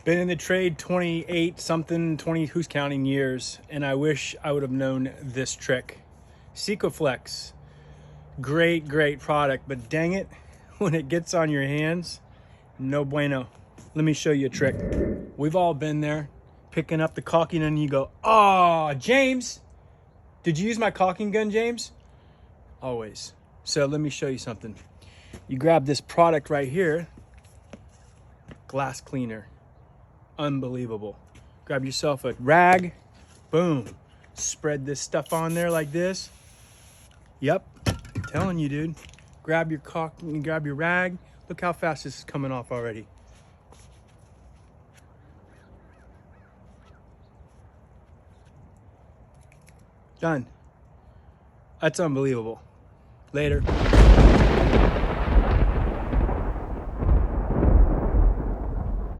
Been in the trade 28 something, 20, who's counting years, and I wish I would have known this trick. Secoflex, great product, but dang it, when it gets on your hands, no bueno. Let me show you a trick. We've all been there, picking up the caulking and you go, oh, James, did you use my caulking gun, James? Always. So let me show you something. You grab this product right here, glass cleaner. Unbelievable. Grab yourself a rag, boom. Spread this stuff on there like this. Yep, I'm telling you, dude. Grab your caulking, grab your rag. Look how fast this is coming off already. Done. That's unbelievable. Later.